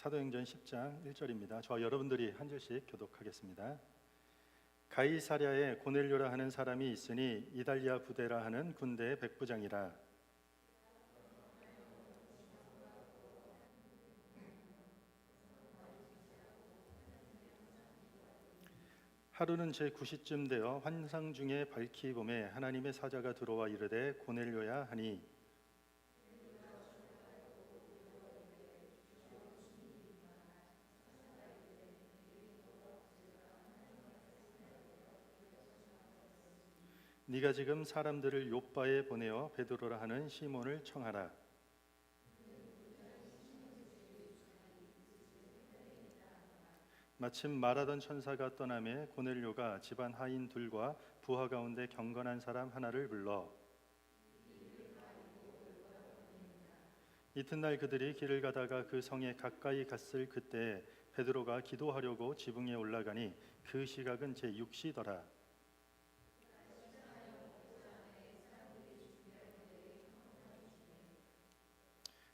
사도행전 10장 1절입니다. 저와 여러분들이 한 절씩 교독하겠습니다. 가이사랴에 고넬료라 하는 사람이 있으니 이달리아 부대라 하는 군대의 백부장이라. 하루는 제9시쯤 되어 환상 중에 밝히 봄에 하나님의 사자가 들어와 이르되 고넬료야 하니, 네가 지금 사람들을 욥바에 보내어 베드로라 하는 시몬을 청하라. 마침 말하던 천사가 떠나매 고넬료가 집안 하인 둘과 부하 가운데 경건한 사람 하나를 불러 이튿날 그들이 길을 가다가 그 성에 가까이 갔을 그때 베드로가 기도하려고 지붕에 올라가니 그 시각은 제6시더라.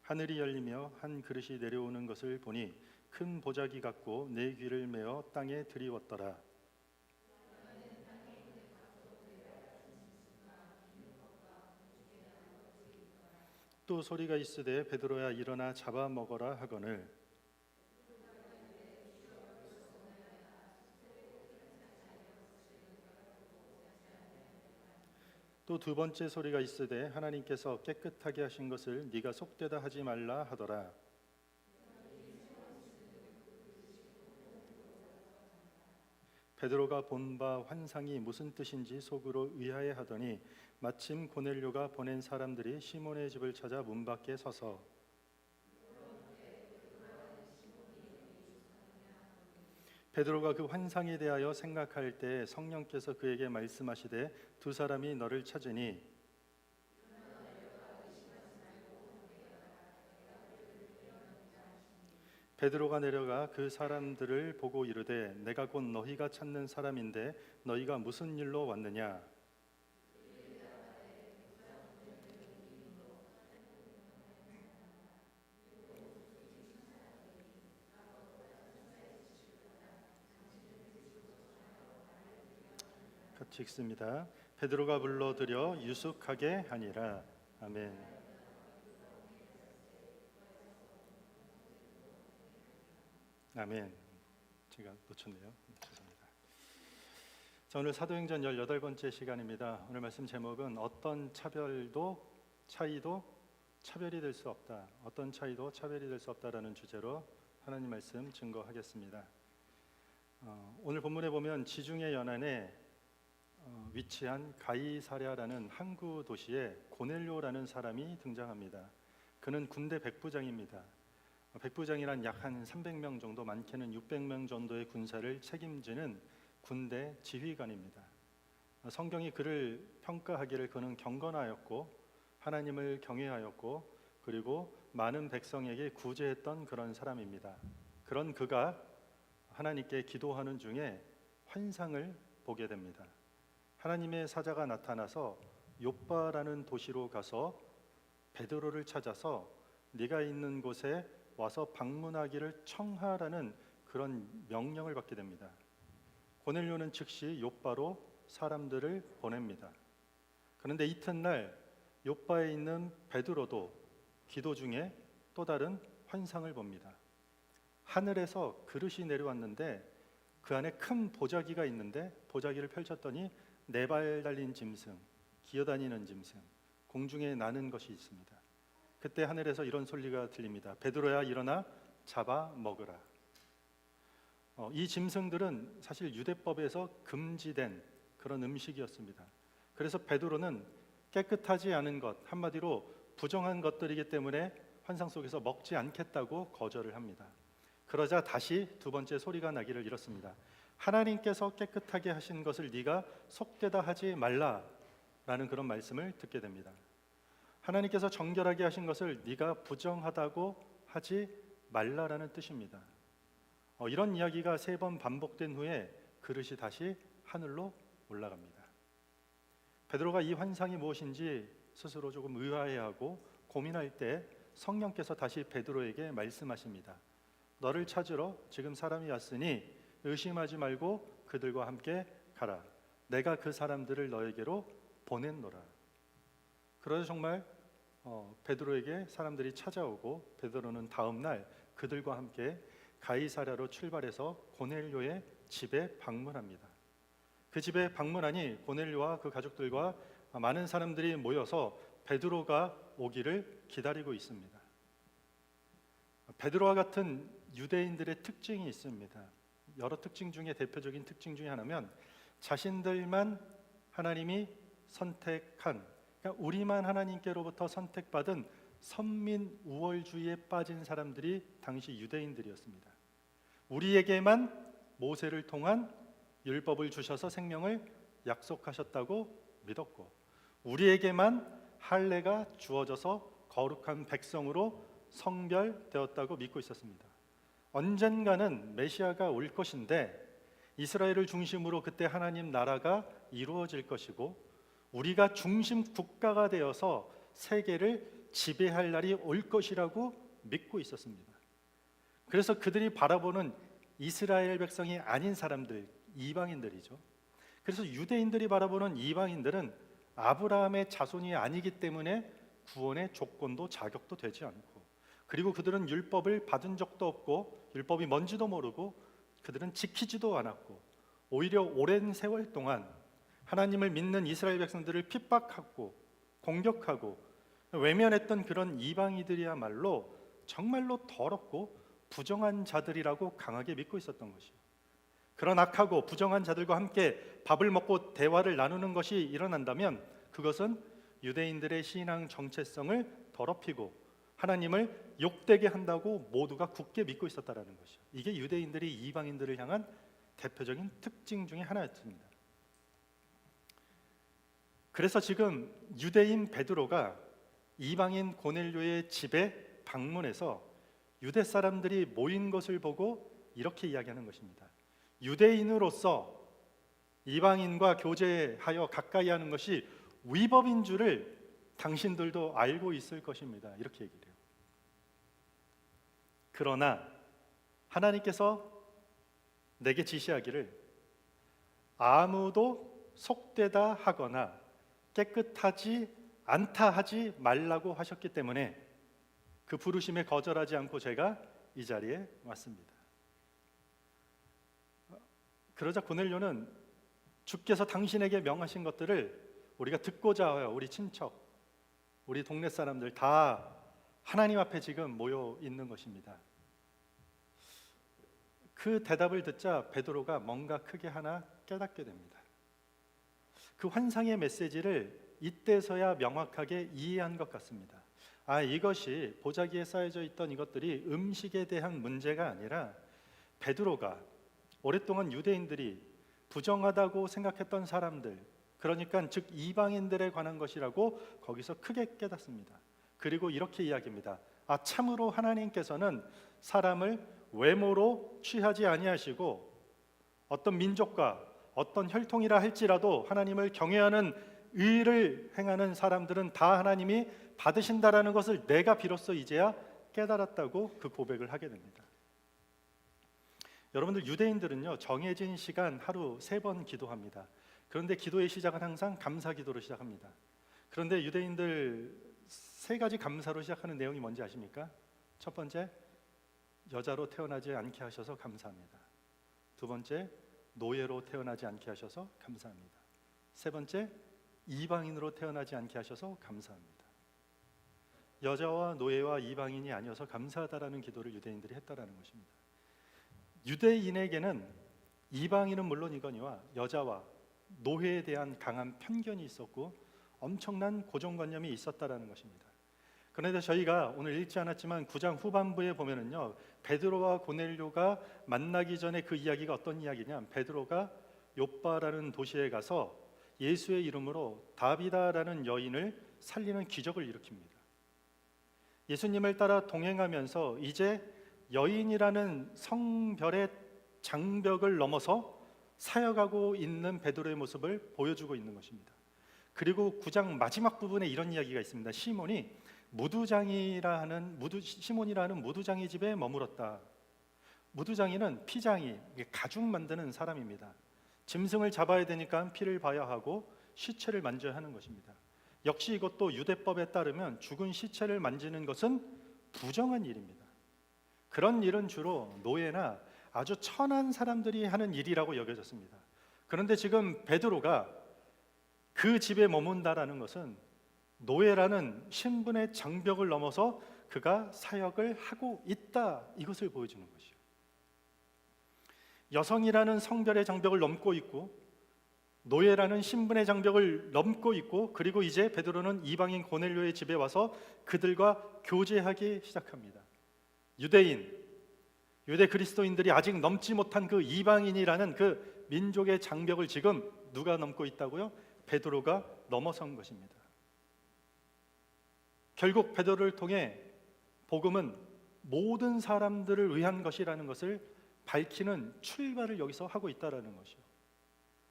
하늘이 열리며 한 그릇이 내려오는 것을 보니 큰 보자기 같고 네 귀를 메어 땅에 들이웠더라. 또 소리가 있으되 베드로야 일어나 잡아 먹어라 하거늘. 또 두 번째 소리가 있으되 하나님께서 깨끗하게 하신 것을 네가 속되다 하지 말라 하더라. 베드로가 본 바 환상이 무슨 뜻인지 속으로 의아해하더니 마침 고넬료가 보낸 사람들이 시몬의 집을 찾아 문 밖에 서서 베드로가 그 환상에 대하여 생각할 때 성령께서 그에게 말씀하시되 두 사람이 너를 찾으니 베드로가 내려가 그 사람들을 보고 이르되 내가 곧 너희가 찾는 사람인데 너희가 무슨 일로 왔느냐. 같이 읽습니다. 베드로가 불러들여 유숙하게 하니라. 아멘. 아멘. 제가 놓쳤네요. 죄송합니다. 자, 오늘 사도행전 18번째 시간입니다. 오늘 말씀 제목은 어떤 차별도 차이도 차별이 될 수 없다. 어떤 차이도 차별이 될 수 없다라는 주제로 하나님 말씀 증거하겠습니다. 오늘 본문에 보면 지중해 연안에 위치한 가이사랴라는 항구 도시에 고넬료라는 사람이 등장합니다. 그는 군대 백부장입니다. 백부장이란 약 한 300명 정도, 많게는 600명 정도의 군사를 책임지는 군대 지휘관입니다. 성경이 그를 평가하기를 그는 경건하였고 하나님을 경외하였고 그리고 많은 백성에게 구제했던 그런 사람입니다. 그런 그가 하나님께 기도하는 중에 환상을 보게 됩니다. 하나님의 사자가 나타나서 욥바라는 도시로 가서 베드로를 찾아서 네가 있는 곳에 와서 방문하기를 청하라는 그런 명령을 받게 됩니다. 고넬료는 즉시 욥바로 사람들을 보냅니다. 그런데 이튿날 욥바에 있는 베드로도 기도 중에 또 다른 환상을 봅니다. 하늘에서 그릇이 내려왔는데 그 안에 큰 보자기가 있는데 보자기를 펼쳤더니 네 발 달린 짐승, 기어다니는 짐승, 공중에 나는 것이 있습니다. 그때 하늘에서 이런 소리가 들립니다. 베드로야 일어나 잡아 먹으라. 이 짐승들은 사실 유대법에서 금지된 그런 음식이었습니다. 그래서 베드로는 깨끗하지 않은 것, 한마디로 부정한 것들이기 때문에 환상 속에서 먹지 않겠다고 거절을 합니다. 그러자 다시 두 번째 소리가 나기를 이렇습니다. 하나님께서 깨끗하게 하신 것을 네가 속되다 하지 말라라는 그런 말씀을 듣게 됩니다. 하나님께서 정결하게 하신 것을 네가 부정하다고 하지 말라라는 뜻입니다. 이런 이야기가 3번 반복된 후에 그릇이 다시 하늘로 올라갑니다. 베드로가 이 환상이 무엇인지 스스로 조금 의아해하고 고민할 때 성령께서 다시 베드로에게 말씀하십니다. 너를 찾으러 지금 사람이 왔으니 의심하지 말고 그들과 함께 가라. 내가 그 사람들을 너에게로 보냈노라. 그러자 정말 베드로에게 사람들이 찾아오고 베드로는 다음 날 그들과 함께 가이사랴로 출발해서 고넬료의 집에 방문합니다. 그 집에 방문하니 고넬료와 그 가족들과 많은 사람들이 모여서 베드로가 오기를 기다리고 있습니다. 베드로와 같은 유대인들의 특징이 있습니다. 여러 특징 중에 대표적인 특징 중에 하나면 자신들만 하나님이 선택한, 그러니까 우리만 하나님께로부터 선택받은 선민 우월주의에 빠진 사람들이 당시 유대인들이었습니다. 우리에게만 모세를 통한 율법을 주셔서 생명을 약속하셨다고 믿었고, 우리에게만 할례가 주어져서 거룩한 백성으로 성별되었다고 믿고 있었습니다. 언젠가는 메시아가 올 것인데 이스라엘을 중심으로 그때 하나님 나라가 이루어질 것이고 우리가 중심 국가가 되어서 세계를 지배할 날이 올 것이라고 믿고 있었습니다. 그래서 그들이 바라보는 이스라엘 백성이 아닌 사람들, 이방인들이죠. 그래서 유대인들이 바라보는 이방인들은 아브라함의 자손이 아니기 때문에 구원의 조건도 자격도 되지 않고, 그리고 그들은 율법을 받은 적도 없고 율법이 뭔지도 모르고 그들은 지키지도 않았고, 오히려 오랜 세월 동안 하나님을 믿는 이스라엘 백성들을 핍박하고 공격하고 외면했던 그런 이방인들이야말로 정말로 더럽고 부정한 자들이라고 강하게 믿고 있었던 것이요. 그런 악하고 부정한 자들과 함께 밥을 먹고 대화를 나누는 것이 일어난다면 그것은 유대인들의 신앙 정체성을 더럽히고 하나님을 욕되게 한다고 모두가 굳게 믿고 있었다라는 것이요. 이게 유대인들이 이방인들을 향한 대표적인 특징 중에 하나였습니다. 그래서 지금 유대인 베드로가 이방인 고넬료의 집에 방문해서 유대 사람들이 모인 것을 보고 이렇게 이야기하는 것입니다. 유대인으로서 이방인과 교제하여 가까이 하는 것이 위법인 줄을 당신들도 알고 있을 것입니다. 이렇게 얘기를 해요. 그러나 하나님께서 내게 지시하기를 아무도 속되다 하거나 깨끗하지 않다 하지 말라고 하셨기 때문에 그 부르심에 거절하지 않고 제가 이 자리에 왔습니다. 그러자 고넬료는 주께서 당신에게 명하신 것들을 우리가 듣고자 하여 우리 친척, 우리 동네 사람들 다 하나님 앞에 지금 모여 있는 것입니다. 그 대답을 듣자 베드로가 뭔가 크게 하나 깨닫게 됩니다. 그 환상의 메시지를 이때서야 명확하게 이해한 것 같습니다. 이것이 보자기에 쌓여져 있던 이것들이 음식에 대한 문제가 아니라 베드로가 오랫동안 유대인들이 부정하다고 생각했던 사람들, 그러니까 즉 이방인들에 관한 것이라고 거기서 크게 깨닫습니다. 그리고 이렇게 이야기합니다. 참으로 하나님께서는 사람을 외모로 취하지 아니하시고 어떤 민족과 어떤 혈통이라 할지라도 하나님을 경외하는 의를 행하는 사람들은 다 하나님이 받으신다라는 것을 내가 비로소 이제야 깨달았다고 그 고백을 하게 됩니다. 여러분들 유대인들은요 정해진 시간 하루 3번 기도합니다. 그런데 기도의 시작은 항상 감사 기도로 시작합니다. 그런데 유대인들 3가지 감사로 시작하는 내용이 뭔지 아십니까? 첫 번째, 여자로 태어나지 않게 하셔서 감사합니다. 두 번째, 노예로 태어나지 않게 하셔서 감사합니다. 세 번째, 이방인으로 태어나지 않게 하셔서 감사합니다. 여자와 노예와 이방인이 아니어서 감사하다라는 기도를 유대인들이 했다라는 것입니다. 유대인에게는 이방인은 물론이거니와 여자와 노예에 대한 강한 편견이 있었고 엄청난 고정관념이 있었다라는 것입니다. 그런데 저희가 오늘 읽지 않았지만 9장 후반부에 보면은요 베드로와 고넬료가 만나기 전에 그 이야기가 어떤 이야기냐, 베드로가 욥바라는 도시에 가서 예수의 이름으로 다비다라는 여인을 살리는 기적을 일으킵니다. 예수님을 따라 동행하면서 이제 여인이라는 성별의 장벽을 넘어서 사역하고 있는 베드로의 모습을 보여주고 있는 것입니다. 그리고 9장 마지막 부분에 이런 이야기가 있습니다. 시몬이라는 무두장의 집에 머물었다. 무두장이는 피장이, 가죽 만드는 사람입니다. 짐승을 잡아야 되니까 피를 봐야 하고 시체를 만져야 하는 것입니다. 역시 이것도 유대법에 따르면 죽은 시체를 만지는 것은 부정한 일입니다. 그런 일은 주로 노예나 아주 천한 사람들이 하는 일이라고 여겨졌습니다. 그런데 지금 베드로가 그 집에 머문다라는 것은 노예라는 신분의 장벽을 넘어서 그가 사역을 하고 있다, 이것을 보여주는 것이요. 여성이라는 성별의 장벽을 넘고 있고 노예라는 신분의 장벽을 넘고 있고, 그리고 이제 베드로는 이방인 고넬료의 집에 와서 그들과 교제하기 시작합니다. 유대 그리스도인들이 아직 넘지 못한 그 이방인이라는 그 민족의 장벽을 지금 누가 넘고 있다고요? 베드로가 넘어선 것입니다. 결국 베드로를 통해 복음은 모든 사람들을 위한 것이라는 것을 밝히는 출발을 여기서 하고 있다라는 것이요.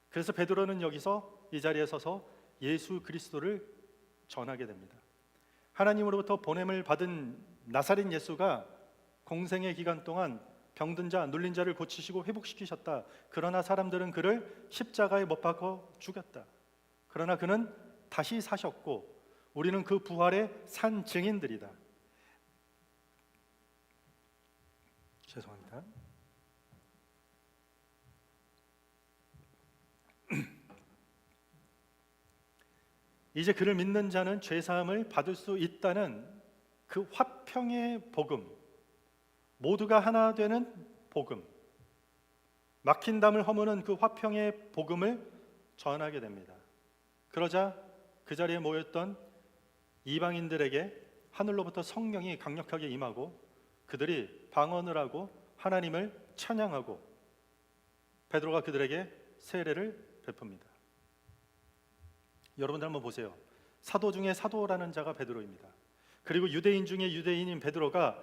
그래서 베드로는 여기서 이 자리에 서서 예수 그리스도를 전하게 됩니다. 하나님으로부터 보냄을 받은 나사렛 예수가 공생의 기간 동안 병든 자, 눌린 자를 고치시고 회복시키셨다. 그러나 사람들은 그를 십자가에 못 박아 죽였다. 그러나 그는 다시 사셨고 우리는 그 부활의 산 증인들이다. 죄송합니다. 이제 그를 믿는 자는 죄사함을 받을 수 있다는 그 화평의 복음, 모두가 하나 되는 복음, 막힌 담을 허무는 그 화평의 복음을 전하게 됩니다. 그러자 그 자리에 모였던 이방인들에게 하늘로부터 성령이 강력하게 임하고 그들이 방언을 하고 하나님을 찬양하고 베드로가 그들에게 세례를 베풉니다. 여러분들 한번 보세요. 사도 중에 사도라는 자가 베드로입니다. 그리고 유대인 중에 유대인인 베드로가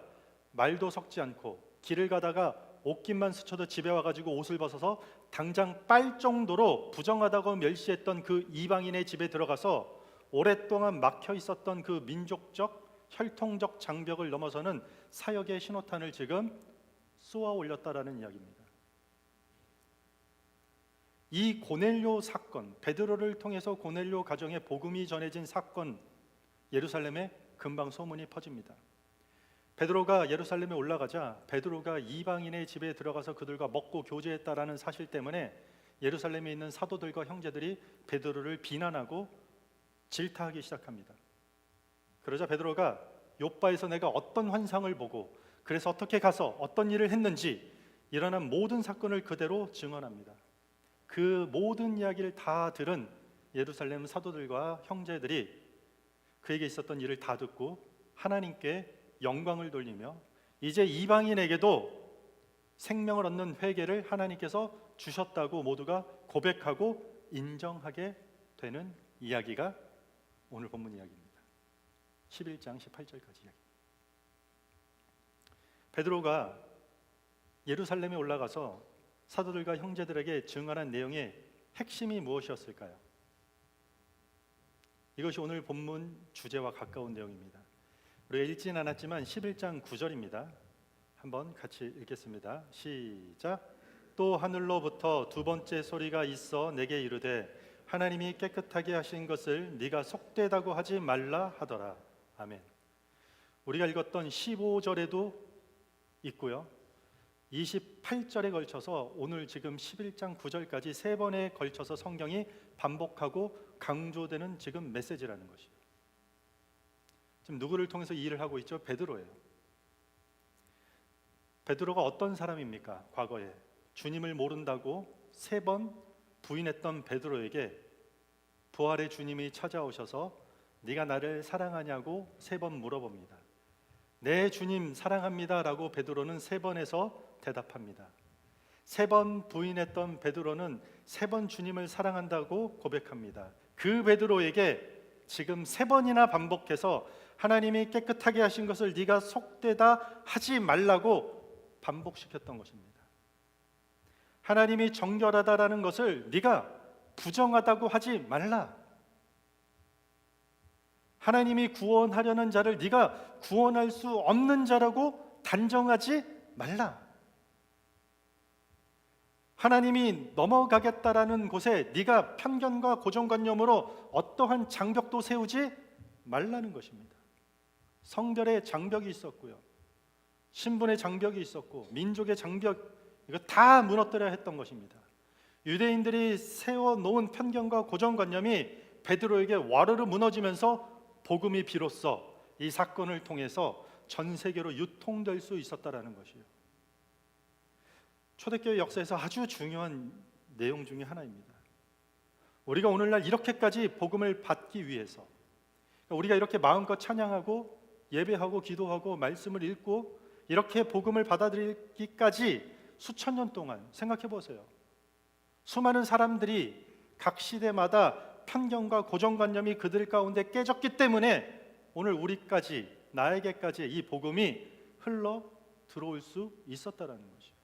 말도 섞지 않고 길을 가다가 옷깃만 스쳐도 집에 와가지고 옷을 벗어서 당장 빨 정도로 부정하다고 멸시했던 그 이방인의 집에 들어가서 오랫동안 막혀 있었던 그 민족적 혈통적 장벽을 넘어서는 사역의 신호탄을 지금 쏘아 올렸다라는 이야기입니다. 이 고넬료 사건, 베드로를 통해서 고넬료 가정에 복음이 전해진 사건, 예루살렘에 금방 소문이 퍼집니다. 베드로가 예루살렘에 올라가자 베드로가 이방인의 집에 들어가서 그들과 먹고 교제했다라는 사실 때문에 예루살렘에 있는 사도들과 형제들이 베드로를 비난하고 질타하기 시작합니다. 그러자 베드로가 욥바에서 내가 어떤 환상을 보고 그래서 어떻게 가서 어떤 일을 했는지 일어난 모든 사건을 그대로 증언합니다. 그 모든 이야기를 다 들은 예루살렘 사도들과 형제들이 그에게 있었던 일을 다 듣고 하나님께 영광을 돌리며 이제 이방인에게도 생명을 얻는 회개를 하나님께서 주셨다고 모두가 고백하고 인정하게 되는 이야기가 오늘 본문 이야기입니다. 11장 18절까지 이야기. 베드로가 예루살렘에 올라가서 사도들과 형제들에게 증언한 내용의 핵심이 무엇이었을까요? 이것이 오늘 본문 주제와 가까운 내용입니다. 우리가 읽지는 않았지만 11장 9절입니다. 한번 같이 읽겠습니다. 시작. 또 하늘로부터 두 번째 소리가 있어 내게 이르되 하나님이 깨끗하게 하신 것을 네가 속되다고 하지 말라 하더라. 아멘. 우리가 읽었던 15절에도 있고요, 28절에 걸쳐서 오늘 지금 11장 9절까지 세 번에 걸쳐서 성경이 반복하고 강조되는 지금 메시지라는 것이죠. 지금 누구를 통해서 이 일을 하고 있죠? 베드로예요. 베드로가 어떤 사람입니까? 과거에 주님을 모른다고 세 번 부인했던 베드로에게 부활의 주님이 찾아오셔서 네가 나를 사랑하냐고 세 번 물어봅니다. 네, 주님 사랑합니다 라고 베드로는 세 번에서 대답합니다. 세 번 부인했던 베드로는 세 번 주님을 사랑한다고 고백합니다. 그 베드로에게 지금 세 번이나 반복해서 하나님이 깨끗하게 하신 것을 네가 속되다 하지 말라고 반복시켰던 것입니다. 하나님이 정결하다라는 것을 네가 부정하다고 하지 말라. 하나님이 구원하려는 자를 네가 구원할 수 없는 자라고 단정하지 말라. 하나님이 넘어가겠다라는 곳에 네가 편견과 고정관념으로 어떠한 장벽도 세우지 말라는 것입니다. 성별의 장벽이 있었고요, 신분의 장벽이 있었고, 민족의 장벽, 이거 다 무너뜨려야 했던 것입니다. 유대인들이 세워놓은 편견과 고정관념이 베드로에게 와르르 무너지면서 복음이 비로소 이 사건을 통해서 전 세계로 유통될 수 있었다라는 것이에요. 초대교회 역사에서 아주 중요한 내용 중에 하나입니다. 우리가 오늘날 이렇게까지 복음을 받기 위해서, 우리가 이렇게 마음껏 찬양하고 예배하고 기도하고 말씀을 읽고 이렇게 복음을 받아들이기까지 수천 년 동안 생각해 보세요. 수많은 사람들이 각 시대마다 편견과 고정관념이 그들 가운데 깨졌기 때문에 오늘 우리까지, 나에게까지 이 복음이 흘러 들어올 수 있었다라는 것이에요.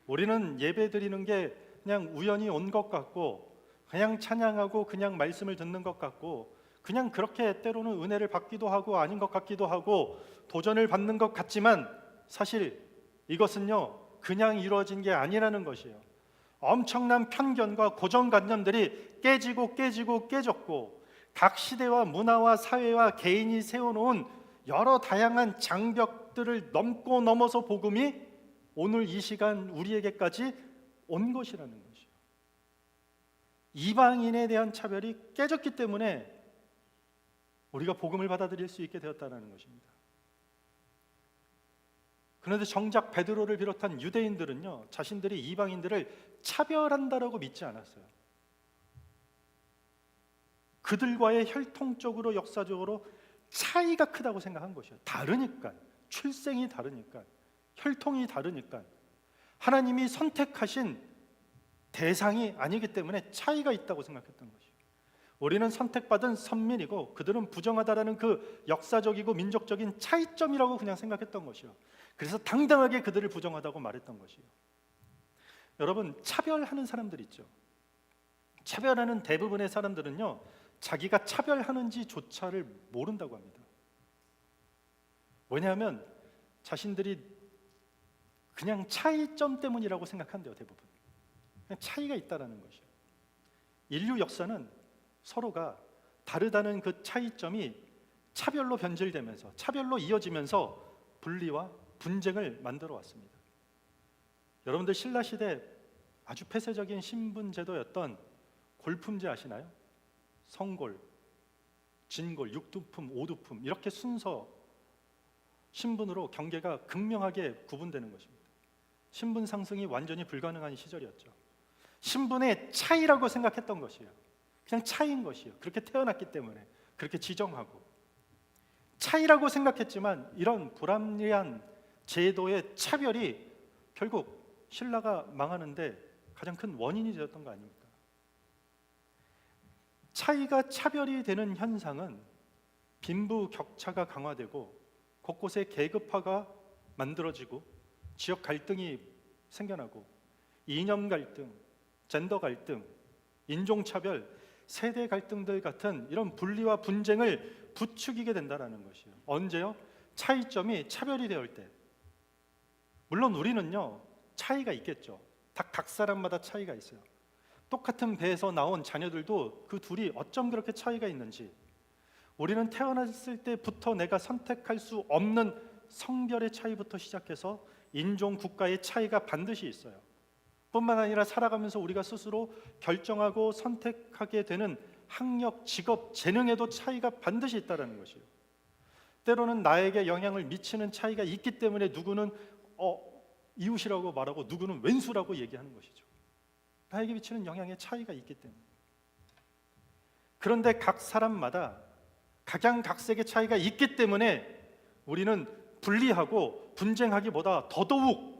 우리는 예배 드리는 게 그냥 우연히 온 것 같고, 그냥 찬양하고 그냥 말씀을 듣는 것 같고, 그냥 그렇게 때로는 은혜를 받기도 하고 아닌 것 같기도 하고 도전을 받는 것 같지만, 사실 이것은요 그냥 이루어진 게 아니라는 것이에요. 엄청난 편견과 고정관념들이 깨졌고, 각 시대와 문화와 사회와 개인이 세워놓은 여러 다양한 장벽들을 넘고 넘어서 복음이 오늘 이 시간 우리에게까지 온 것이라는 것이에요. 이방인에 대한 차별이 깨졌기 때문에 우리가 복음을 받아들일 수 있게 되었다는 것입니다. 그런데 정작 베드로를 비롯한 유대인들은요, 자신들이 이방인들을 차별한다라고 믿지 않았어요. 그들과의 혈통적으로, 역사적으로 차이가 크다고 생각한 것이에요. 다르니까, 출생이 다르니까, 혈통이 다르니까, 하나님이 선택하신 대상이 아니기 때문에 차이가 있다고 생각했던 것이에요. 우리는 선택받은 선민이고 그들은 부정하다라는 그 역사적이고 민족적인 차이점이라고 그냥 생각했던 것이요. 그래서 당당하게 그들을 부정하다고 말했던 것이요. 여러분, 차별하는 사람들 있죠. 차별하는 대부분의 사람들은요, 자기가 차별하는지조차를 모른다고 합니다. 왜냐하면 자신들이 그냥 차이점 때문이라고 생각한대요. 대부분 그냥 차이가 있다라는 것이요. 인류 역사는 서로가 다르다는 그 차이점이 차별로 변질되면서, 차별로 이어지면서 분리와 분쟁을 만들어 왔습니다. 여러분들 신라시대 아주 폐쇄적인 신분 제도였던 골품제 아시나요? 성골, 진골, 육두품, 오두품, 이렇게 순서 신분으로 경계가 극명하게 구분되는 것입니다. 신분 상승이 완전히 불가능한 시절이었죠. 신분의 차이라고 생각했던 것이에요. 그냥 차이인 것이에요. 그렇게 태어났기 때문에 그렇게 지정하고 차이라고 생각했지만, 이런 불합리한 제도의 차별이 결국 신라가 망하는데 가장 큰 원인이 되었던 거 아닙니까? 차이가 차별이 되는 현상은 빈부 격차가 강화되고 곳곳에 계급화가 만들어지고 지역 갈등이 생겨나고 이념 갈등, 젠더 갈등, 인종차별, 세대 갈등들 같은 이런 분리와 분쟁을 부추기게 된다는 것이에요. 언제요? 차이점이 차별이 되올 때. 물론 우리는요, 차이가 있겠죠. 각 사람마다 차이가 있어요. 똑같은 배에서 나온 자녀들도 그 둘이 어쩜 그렇게 차이가 있는지, 우리는 태어났을 때부터 내가 선택할 수 없는 성별의 차이부터 시작해서 인종, 국가의 차이가 반드시 있어요. 뿐만 아니라 살아가면서 우리가 스스로 결정하고 선택하게 되는 학력, 직업, 재능에도 차이가 반드시 있다는 것이에요. 때로는 나에게 영향을 미치는 차이가 있기 때문에 누구는 이웃이라고 말하고 누구는 왼수라고 얘기하는 것이죠. 나에게 미치는 영향의 차이가 있기 때문에. 그런데 각 사람마다 각양각색의 차이가 있기 때문에 우리는 분리하고 분쟁하기보다 더더욱,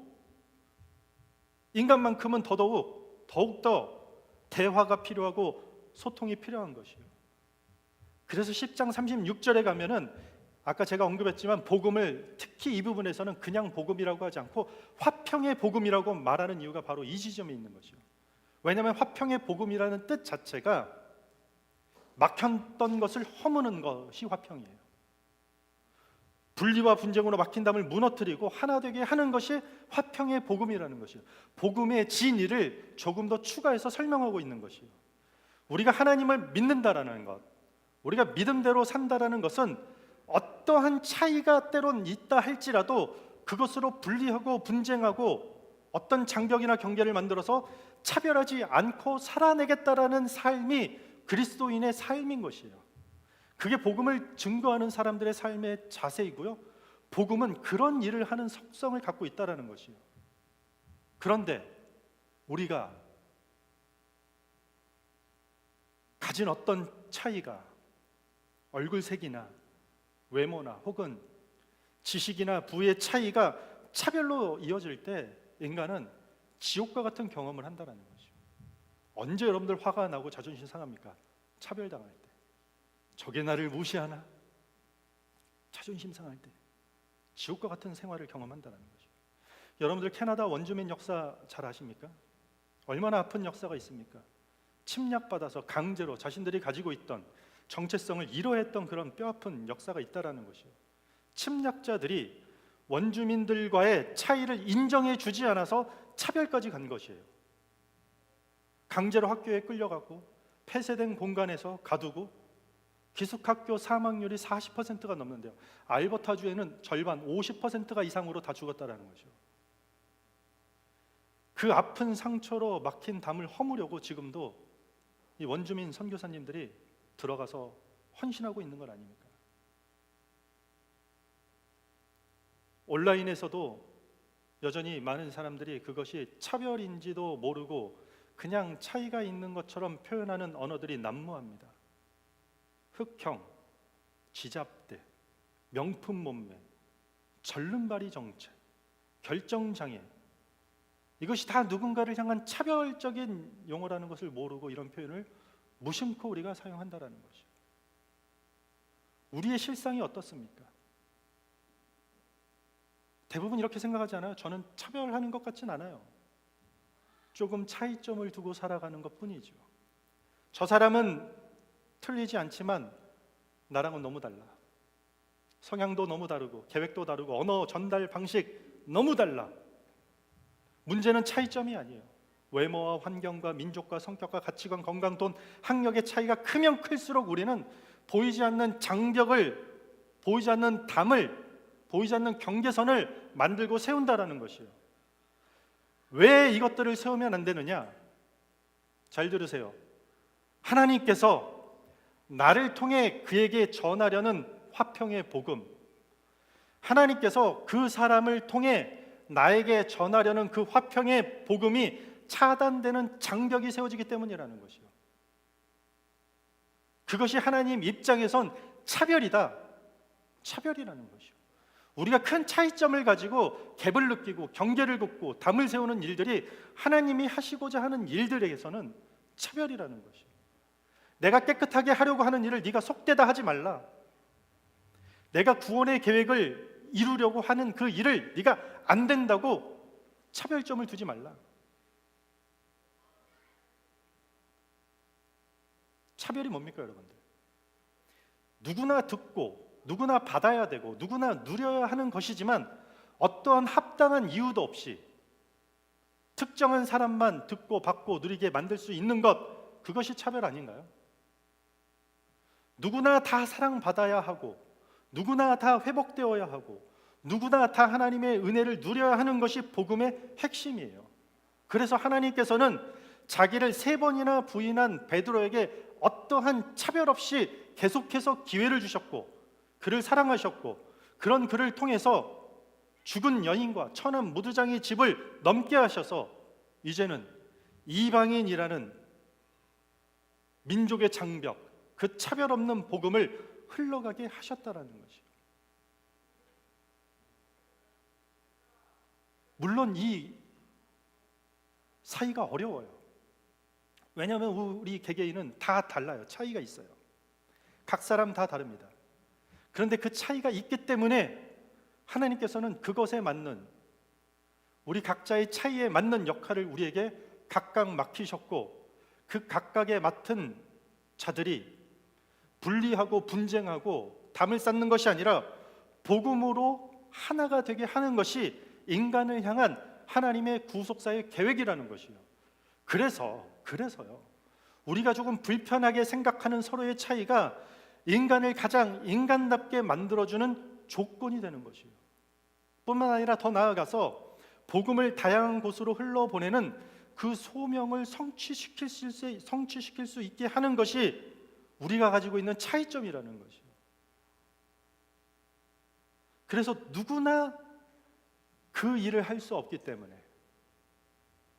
인간만큼은 더욱더 대화가 필요하고 소통이 필요한 것이에요. 그래서 10장 36절에 가면은 아까 제가 언급했지만 복음을 특히 이 부분에서는 그냥 복음이라고 하지 않고 화평의 복음이라고 말하는 이유가 바로 이 지점에 있는 것이죠. 왜냐하면 화평의 복음이라는 뜻 자체가 막혔던 것을 허무는 것이 화평이에요. 분리와 분쟁으로 막힌 담을 무너뜨리고 하나 되게 하는 것이 화평의 복음이라는 것이요. 복음의 진리를 조금 더 추가해서 설명하고 있는 것이요. 우리가 하나님을 믿는다라는 것, 우리가 믿음대로 산다라는 것은 어떠한 차이가 때론 있다 할지라도 그것으로 분리하고 분쟁하고 어떤 장벽이나 경계를 만들어서 차별하지 않고 살아내겠다라는 삶이 그리스도인의 삶인 것이에요. 그게 복음을 증거하는 사람들의 삶의 자세이고요. 복음은 그런 일을 하는 속성을 갖고 있다는 것이에요. 그런데 우리가 가진 어떤 차이가 얼굴색이나 외모나 혹은 지식이나 부의 차이가 차별로 이어질 때 인간은 지옥과 같은 경험을 한다는 것이죠. 언제 여러분들 화가 나고 자존심 상합니까? 차별당할 때. 저게 나를 무시하나? 자존심 상할 때 지옥과 같은 생활을 경험한다는 거죠. 여러분들 캐나다 원주민 역사 잘 아십니까? 얼마나 아픈 역사가 있습니까? 침략받아서 강제로 자신들이 가지고 있던 정체성을 잃어했던 그런 뼈아픈 역사가 있다는 것이요. 침략자들이 원주민들과의 차이를 인정해 주지 않아서 차별까지 간 것이에요. 강제로 학교에 끌려가고 폐쇄된 공간에서 가두고 기숙학교 사망률이 40%가 넘는데요. 알버타주에는 절반 50%가 이상으로 다 죽었다는 거죠. 그 아픈 상처로 막힌 담을 허무려고 지금도 이 원주민 선교사님들이 들어가서 헌신하고 있는 건 아닙니까? 온라인에서도 여전히 많은 사람들이 그것이 차별인지도 모르고 그냥 차이가 있는 것처럼 표현하는 언어들이 난무합니다. 흑형, 지잡대, 명품 몸매, 절름발이 정체, 결정장애, 이것이 다 누군가를 향한 차별적인 용어라는 것을 모르고 이런 표현을 무심코 우리가 사용한다는 것이죠. 우리의 실상이 어떻습니까? 대부분 이렇게 생각하지 않아요? 저는 차별하는 것 같진 않아요. 조금 차이점을 두고 살아가는 것뿐이죠. 저 사람은 틀리지 않지만 나랑은 너무 달라. 성향도 너무 다르고 계획도 다르고 언어 전달 방식 너무 달라. 문제는 차이점이 아니에요. 외모와 환경과 민족과 성격과 가치관, 건강, 돈, 학력의 차이가 크면 클수록 우리는 보이지 않는 장벽을, 보이지 않는 담을, 보이지 않는 경계선을 만들고 세운다라는 것이에요. 왜 이것들을 세우면 안 되느냐? 잘 들으세요. 하나님께서 나를 통해 그에게 전하려는 화평의 복음, 하나님께서 그 사람을 통해 나에게 전하려는 그 화평의 복음이 차단되는 장벽이 세워지기 때문이라는 것이요. 그것이 하나님 입장에선 차별이다. 차별이라는 것이요. 우리가 큰 차이점을 가지고 갭을 느끼고 경계를 긋고 담을 세우는 일들이 하나님이 하시고자 하는 일들에게서는 차별이라는 것이요. 내가 깨끗하게 하려고 하는 일을 네가 속되다 하지 말라. 내가 구원의 계획을 이루려고 하는 그 일을 네가 안 된다고 차별점을 두지 말라. 차별이 뭡니까, 여러분들? 누구나 듣고 누구나 받아야 되고 누구나 누려야 하는 것이지만 어떠한 합당한 이유도 없이 특정한 사람만 듣고 받고 누리게 만들 수 있는 것, 그것이 차별 아닌가요? 누구나 다 사랑받아야 하고 누구나 다 회복되어야 하고 누구나 다 하나님의 은혜를 누려야 하는 것이 복음의 핵심이에요. 그래서 하나님께서는 자기를 3번이나 부인한 베드로에게 어떠한 차별 없이 계속해서 기회를 주셨고 그를 사랑하셨고 그런 그를 통해서 죽은 여인과 천한 무두장의 집을 넘게 하셔서 이제는 이방인이라는 민족의 장벽, 그 차별 없는 복음을 흘러가게 하셨다라는 것이에요. 물론 이 사이가 어려워요. 왜냐하면 우리 개개인은 다 달라요. 차이가 있어요. 각 사람 다 다릅니다. 그런데 그 차이가 있기 때문에 하나님께서는 그것에 맞는, 우리 각자의 차이에 맞는 역할을 우리에게 각각 맡기셨고 그 각각에 맡은 자들이 분리하고 분쟁하고 담을 쌓는 것이 아니라 복음으로 하나가 되게 하는 것이 인간을 향한 하나님의 구속사의 계획이라는 것이요. 그래서요. 우리가 조금 불편하게 생각하는 서로의 차이가 인간을 가장 인간답게 만들어주는 조건이 되는 것이요. 뿐만 아니라 더 나아가서 복음을 다양한 곳으로 흘러보내는 그 소명을 성취시킬 수 있게 하는 것이 우리가 가지고 있는 차이점이라는 것이요. 그래서 누구나 그 일을 할 수 없기 때문에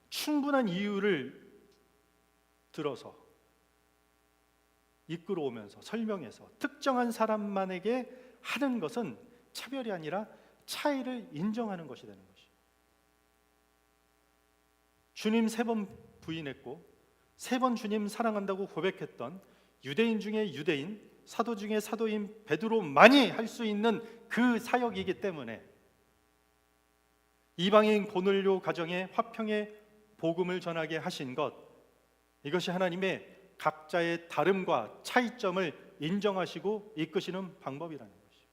충분한 이유를 들어서 이끌어오면서 설명해서 특정한 사람만에게 하는 것은 차별이 아니라 차이를 인정하는 것이 되는 것이죠. 주님 3번 부인했고 3번 주님 사랑한다고 고백했던 유대인 중에 유대인, 사도 중에 사도인 베드로만이 할 수 있는 그 사역이기 때문에 이방인 고넬료 가정에 화평의 복음을 전하게 하신 것, 이것이 하나님의 각자의 다름과 차이점을 인정하시고 이끄시는 방법이라는 것이죠.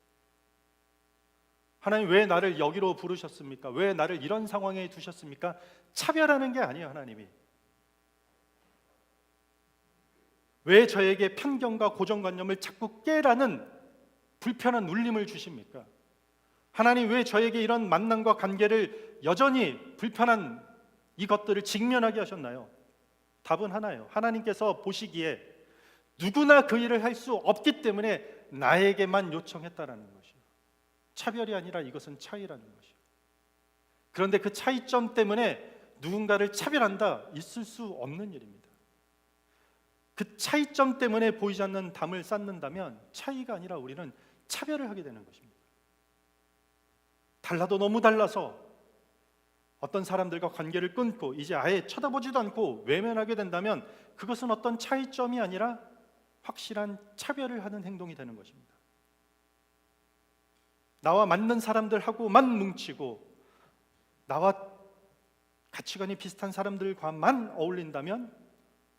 하나님 왜 나를 여기로 부르셨습니까? 왜 나를 이런 상황에 두셨습니까? 차별하는 게 아니에요. 하나님이 왜 저에게 편견과 고정관념을 자꾸 깨라는 불편한 울림을 주십니까? 하나님 왜 저에게 이런 만남과 관계를 여전히 불편한 이것들을 직면하게 하셨나요? 답은 하나예요. 하나님께서 보시기에 누구나 그 일을 할 수 없기 때문에 나에게만 요청했다라는 것이요. 차별이 아니라 이것은 차이라는 것이요. 그런데 그 차이점 때문에 누군가를 차별한다, 있을 수 없는 일입니다. 그 차이점 때문에 보이지 않는 담을 쌓는다면 차이가 아니라 우리는 차별을 하게 되는 것입니다. 달라도 너무 달라서 어떤 사람들과 관계를 끊고 이제 아예 쳐다보지도 않고 외면하게 된다면 그것은 어떤 차이점이 아니라 확실한 차별을 하는 행동이 되는 것입니다. 나와 맞는 사람들하고만 뭉치고 나와 가치관이 비슷한 사람들과만 어울린다면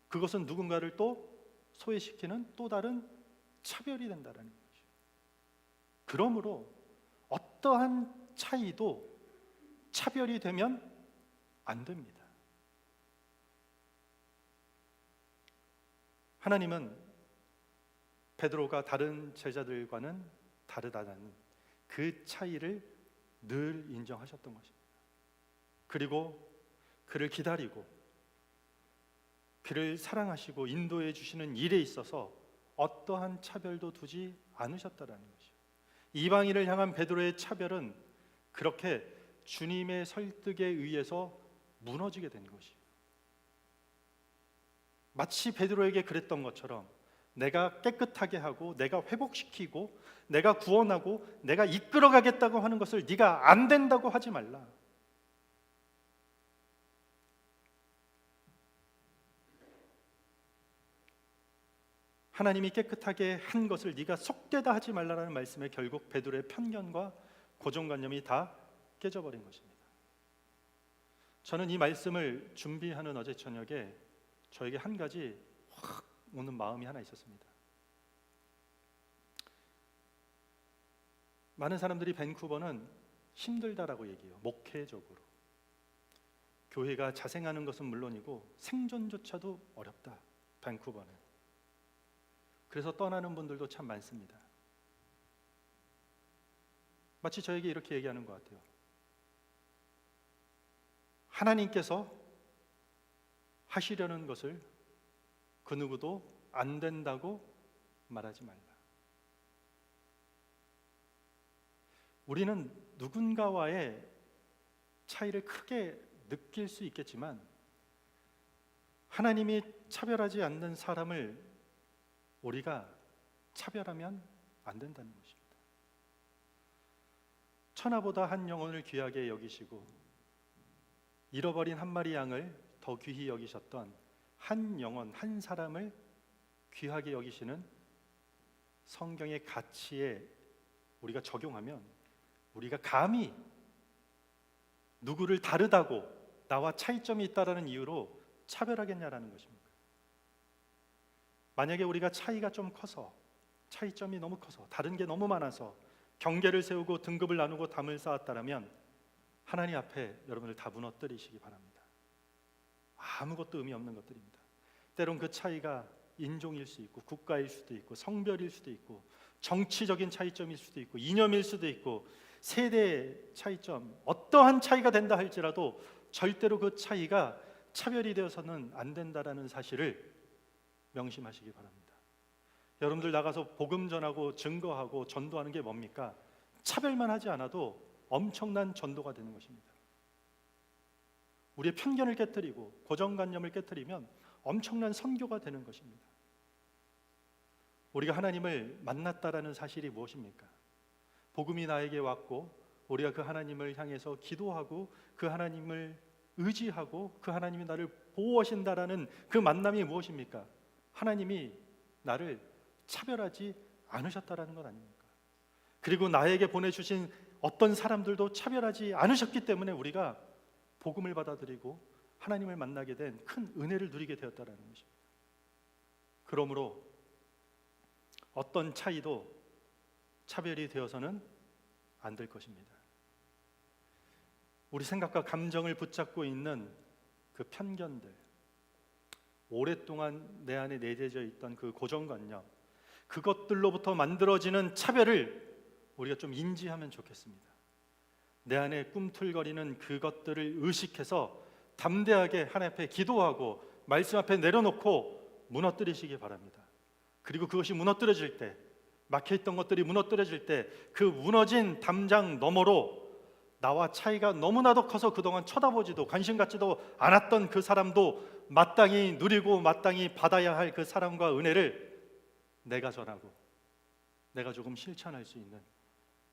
그것은 누군가를 또 소외시키는 또 다른 차별이 된다는 거죠. 그러므로 어떠한 차이도 차별이 되면 안 됩니다. 하나님은 베드로가 다른 제자들과는 다르다는 그 차이를 늘 인정하셨던 것입니다. 그리고 그를 기다리고 그를 사랑하시고 인도해 주시는 일에 있어서 어떠한 차별도 두지 않으셨다라는 것이죠. 이방인을 향한 베드로의 차별은 그렇게 주님의 설득에 의해서 무너지게 된 것이에요. 마치 베드로에게 그랬던 것처럼 내가 깨끗하게 하고 내가 회복시키고 내가 구원하고 내가 이끌어가겠다고 하는 것을 네가 안 된다고 하지 말라. 하나님이 깨끗하게 한 것을 네가 속되다 하지 말라라는 말씀에 결국 베드로의 편견과 고정관념이 다 깨져버린 것입니다. 저는 이 말씀을 준비하는 어제 저녁에 저에게 한 가지 확 오는 마음이 하나 있었습니다. 많은 사람들이 밴쿠버는 힘들다라고 얘기해요. 목회적으로 교회가 자생하는 것은 물론이고 생존조차도 어렵다, 밴쿠버는. 그래서 떠나는 분들도 참 많습니다. 마치 저에게 이렇게 얘기하는 것 같아요. 하나님께서 하시려는 것을 그 누구도 안 된다고 말하지 말라. 우리는 누군가와의 차이를 크게 느낄 수 있겠지만 하나님이 차별하지 않는 사람을 우리가 차별하면 안 된다는 것입니다. 천하보다 한 영혼을 귀하게 여기시고 잃어버린 한 마리 양을 더 귀히 여기셨던 한 영혼, 한 사람을 귀하게 여기시는 성경의 가치에 우리가 적용하면 우리가 감히 누구를 다르다고 나와 차이점이 있다라는 이유로 차별하겠냐라는 것입니다. 만약에 우리가 차이가 좀 커서 차이점이 너무 커서 다른 게 너무 많아서 경계를 세우고 등급을 나누고 담을 쌓았다라면 하나님 앞에 여러분들 다 무너뜨리시기 바랍니다. 아무것도 의미 없는 것들입니다. 때론 그 차이가 인종일 수 있고 국가일 수도 있고 성별일 수도 있고 정치적인 차이점일 수도 있고 이념일 수도 있고 세대 차이점, 어떠한 차이가 된다 할지라도 절대로 그 차이가 차별이 되어서는 안 된다라는 사실을 명심하시기 바랍니다. 여러분들 나가서 복음 전하고 증거하고 전도하는 게 뭡니까? 차별만 하지 않아도 엄청난 전도가 되는 것입니다. 우리의 편견을 깨뜨리고 고정관념을 깨뜨리면 엄청난 선교가 되는 것입니다. 우리가 하나님을 만났다라는 사실이 무엇입니까? 복음이 나에게 왔고 우리가 그 하나님을 향해서 기도하고 그 하나님을 의지하고 그 하나님이 나를 보호하신다라는 그 만남이 무엇입니까? 하나님이 나를 차별하지 않으셨다라는 것 아닙니까? 그리고 나에게 보내주신 어떤 사람들도 차별하지 않으셨기 때문에 우리가 복음을 받아들이고 하나님을 만나게 된 큰 은혜를 누리게 되었다라는 것입니다. 그러므로 어떤 차이도 차별이 되어서는 안 될 것입니다. 우리 생각과 감정을 붙잡고 있는 그 편견들, 오랫동안 내 안에 내재져 있던 그 고정관념, 그것들로부터 만들어지는 차별을 우리가 좀 인지하면 좋겠습니다. 내 안에 꿈틀거리는 그것들을 의식해서 담대하게 하나님 앞에 기도하고 말씀 앞에 내려놓고 무너뜨리시기 바랍니다. 그리고 그것이 무너뜨려질 때, 막혀있던 것들이 무너뜨려질 때 그 무너진 담장 너머로 나와 차이가 너무나도 커서 그동안 쳐다보지도 관심 갖지도 않았던 그 사람도 마땅히 누리고 마땅히 받아야 할 그 사랑과 은혜를 내가 전하고 내가 조금 실천할 수 있는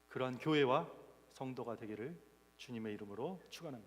그러한 교회와 성도가 되기를 주님의 이름으로 축원합니다.